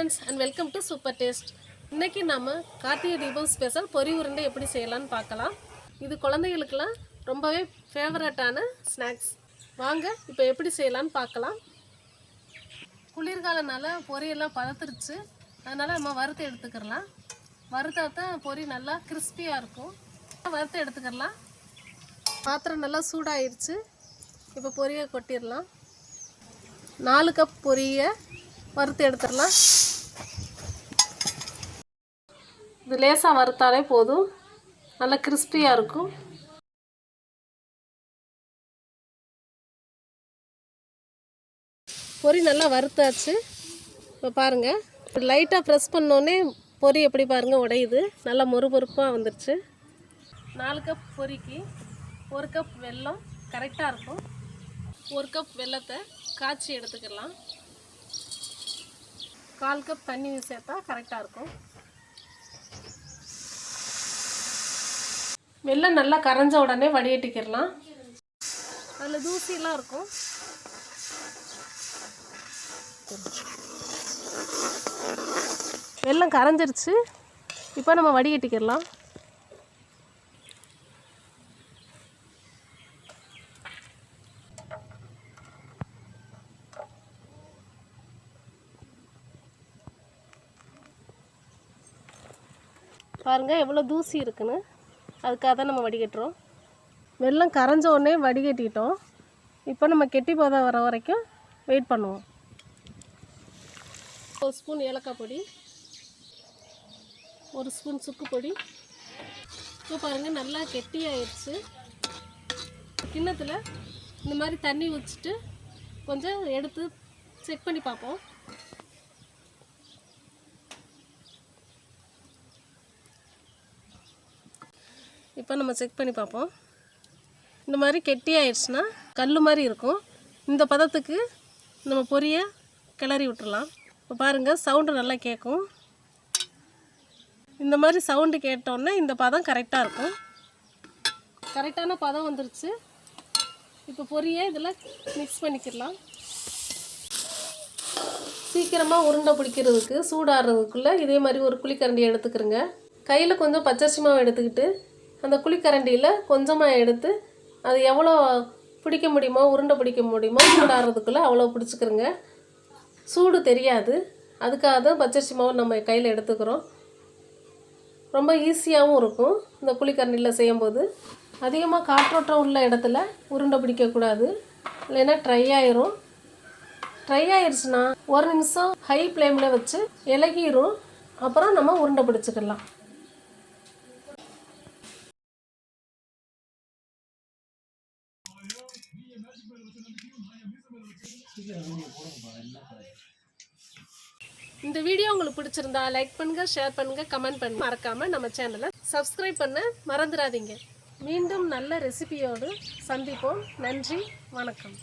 friends and welcome to Super Taste. இன்னைக்கு நாம Karthigai Deepam special பொரி உருண்டை எப்படி செய்யலாம்னு பார்க்கலாம். இது குழந்தைகளுக்குலாம் ரொம்பவே ஃபேவரட்டான ஸ்நாக்ஸ். வாங்க இப்போ எப்படி செய்யலாம்னு பார்க்கலாம். குளிர்காலனால பொரி எல்லாம் பதத்திருச்சு. அதனால நம்ம வறுத்து எடுத்துக்கலாம். வறுத்தா தான் பொரி நல்லா கிறிஸ்பியா இருக்கும். வறுத்து எடுத்துக்கலாம். பாத்திரம் நல்லா சூடாயிருச்சு. இப்போ பொரியை கொட்டிடலாம். 4 கப் பொரியை வறுத்து எடுத்துடலாம். இது லேசாக வறுத்தாலே போதும், நல்லா கிறிஸ்பியாக இருக்கும். பொரி நல்லா வறுத்தாச்சு. இப்போ பாருங்கள், லைட்டாக ப்ரெஸ் பண்ணோன்னே பொரி எப்படி பாருங்கள் உடையுது, நல்லா மொறுமொறுப்பாக வந்துடுச்சு. 4 கப் பொரிக்கு 1 கப் வெல்லம் கரெக்டாக இருக்கும். 1 கப் வெல்லத்தை காய்ச்சி எடுத்துக்கலாம். 1/4 கப் தண்ணி சேர்த்தா கரெக்டாக இருக்கும். வெல்லம் நல்லா கரைஞ்ச உடனே வடிகட்டிக்கிடலாம். அதில் தூசியெல்லாம் இருக்கும். வெல்லம் கரைஞ்சிருச்சு. இப்போ நம்ம வடிகட்டிக்கிடலாம். பாருங்கள் எவ்வளோ தூசி இருக்குன்னு, அதுக்காக தான் நம்ம வடிகட்டுறோம். வெல்லம் கரைஞ்ச உடனே வடிகட்டிட்டோம். இப்போ நம்ம கெட்டி பதம் வர வரைக்கும் வெயிட் பண்ணுவோம். 1 ஸ்பூன் ஏலக்காய் பொடி, 1 ஸ்பூன் சுக்கு பொடி. இப்போ பாருங்கள் நல்லா கெட்டியாயிடுச்சு. கிண்ணத்தில் இந்த மாதிரி தண்ணி ஊற்றிட்டு கொஞ்சம் எடுத்து செக் பண்ணி பார்ப்போம். இப்போ நம்ம செக் பண்ணி பார்ப்போம். இந்த மாதிரி கெட்டி ஆயிடுச்சுன்னா கல் மாதிரி இருக்கும். இந்த பதத்துக்கு நம்ம பொரியை கிளறி விட்டுறலாம். இப்போ பாருங்கள் சவுண்டு நல்லா கேட்கும். இந்த மாதிரி சவுண்டு கேட்டோன்னே இந்த பதம் கரெக்டாக இருக்கும். கரெக்டான பதம் வந்துருச்சு. இப்போ பொரியை இதில் மிக்ஸ் பண்ணிக்கிடலாம். சீக்கிரமாக உருண்டை பிடிக்கிறதுக்கு சூடாடுறதுக்குள்ளே இதே மாதிரி ஒரு குழிக்கரண்டி எடுத்துக்கிறோங்க. கையில் கொஞ்சம் பச்சரிசி மாவு எடுத்துக்கிட்டு அந்த குழிக்கரண்டியில் கொஞ்சமாக எடுத்து அது எவ்வளோ பிடிக்க முடியுமோ, உருண்டை பிடிக்க முடியுமோ, சூடாடுறதுக்குள்ளே அவ்வளோ பிடிச்சிக்கிறோங்க. சூடு தெரியாது, அதுக்காக தான் பச்சரிசி மாவு நம்ம கையில் எடுத்துக்கிறோம். ரொம்ப ஈஸியாகவும் இருக்கும் இந்த குழிக்கரண்டியில் செய்யும்போது. அதிகமாக காற்றோட்டம் உள்ள இடத்துல உருண்டை பிடிக்கக்கூடாது, இல்லைன்னா ட்ரை ஆயிரும். ட்ரை ஆயிடுச்சுன்னா 1 நிமிஷம் ஹை ஃப்ளேமில் வச்சு இலகிரும். அப்புறம் நம்ம உருண்டை பிடிச்சிக்கலாம். இந்த வீடியோ உங்களுக்கு பிடிச்சிருந்தா லைக் பண்ணுங்க, ஷேர் பண்ணுங்க, கமெண்ட் பண்ணுங்க. மறக்காம நம்ம சேனலை சப்ஸ்கிரைப் பண்ண மறந்துடாதீங்க. மீண்டும் நல்ல ரெசிபியோடு சந்திப்போம். நன்றி, வணக்கம்.